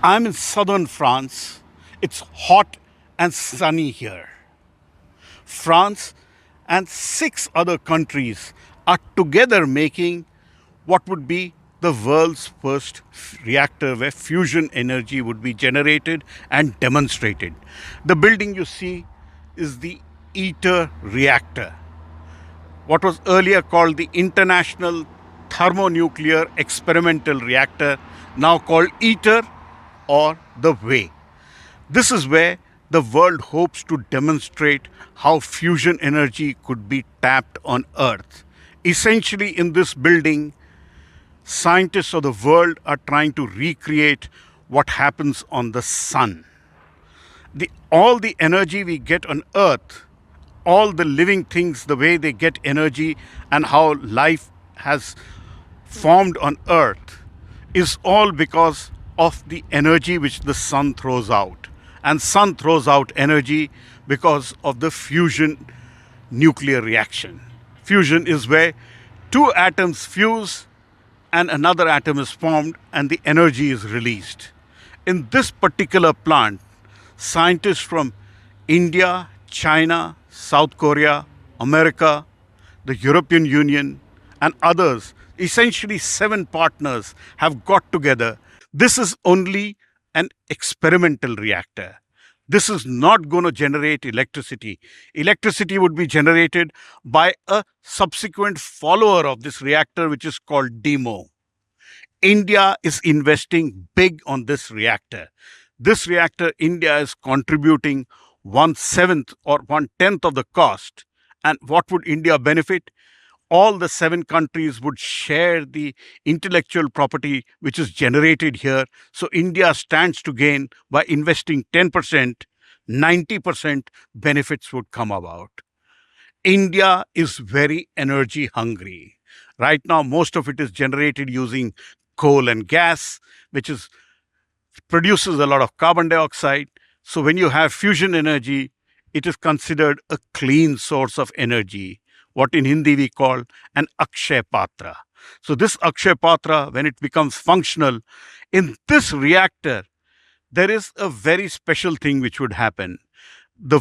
I'm in southern France. It's hot and sunny here. France and 6 other countries are together making what would be the world's first reactor where fusion energy would be generated and demonstrated. The building you see is the ITER reactor, what was earlier called the International Thermonuclear Experimental Reactor, now called ITER or the Way. This is where the world hopes to demonstrate how fusion energy could be tapped on Earth. Essentially, in this building, scientists of the world are trying to recreate what happens on the sun. All the energy we get on Earth, all the living things, the way they get energy and how life has formed on Earth is all because of the energy which the sun throws out. And sun throws out energy because of the fusion nuclear reaction. Fusion is where 2 atoms fuse and another atom is formed and the energy is released. In this particular plant, scientists from India, China, South Korea, America, the European Union, and others, essentially 7 partners, have got together. This is only an experimental reactor. This is not going to generate electricity. Electricity would be generated by a subsequent follower of this reactor, which is called DEMO. India is investing big on this reactor. This reactor, India is contributing 1/7 or 1/10 of the cost. And what would India benefit? All the 7 countries would share the intellectual property which is generated here. So India stands to gain by investing 10%, 90% benefits would come about. India is very energy hungry. Right now, most of it is generated using coal and gas, which produces a lot of carbon dioxide. So when you have fusion energy, it is considered a clean source of energy, what in Hindi we call an Akshay Patra. So this Akshay Patra, when it becomes functional, in this reactor, there is a very special thing which would happen. The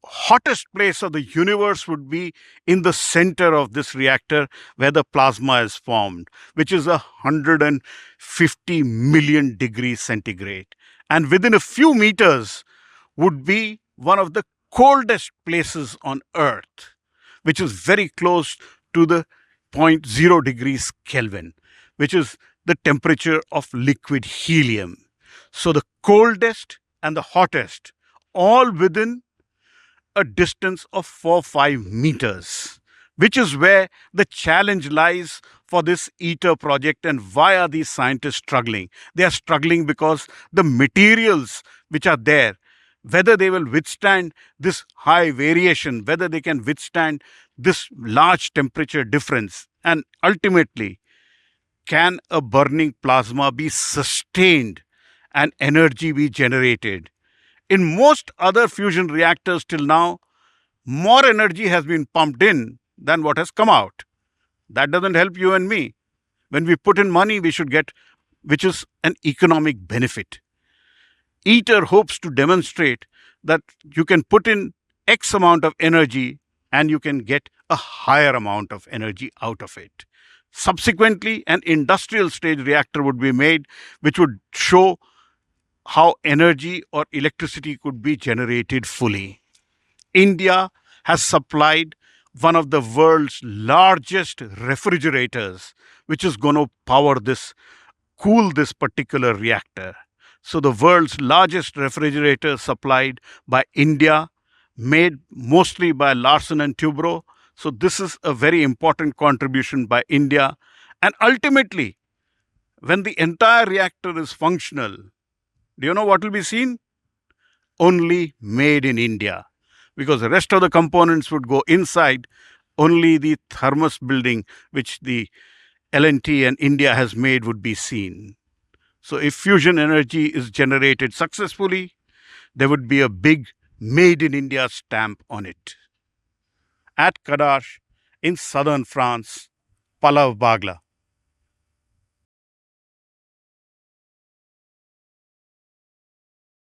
hottest place of the universe would be in the center of this reactor where the plasma is formed, which is 150 million degrees centigrade. And within a few meters would be one of the coldest places on Earth, which is very close to the 0 degrees Kelvin, which is the temperature of liquid helium. So the coldest and the hottest, all within a distance of 4-5 meters, which is where the challenge lies for this ITER project. And why are these scientists struggling? They are struggling because the materials which are there, whether they will withstand this high variation, whether they can withstand this large temperature difference, and ultimately, can a burning plasma be sustained and energy be generated? In most other fusion reactors till now, more energy has been pumped in than what has come out. That doesn't help you and me. When we put in money, we should get, which is an economic benefit. ITER hopes to demonstrate that you can put in X amount of energy and you can get a higher amount of energy out of it. Subsequently, an industrial stage reactor would be made, which would show how energy or electricity could be generated fully. India has supplied one of the world's largest refrigerators, which is going to cool this particular reactor. So the world's largest refrigerator supplied by India, made mostly by Larsen and Toubro. So this is a very important contribution by India. And ultimately, when the entire reactor is functional, do you know what will be seen? Only made in India. Because the rest of the components would go inside. Only the thermos building, which the L&T and India has made, would be seen. So if fusion energy is generated successfully, there would be a big Made in India stamp on it. At Kadash, in southern France, Pallava, Bagla.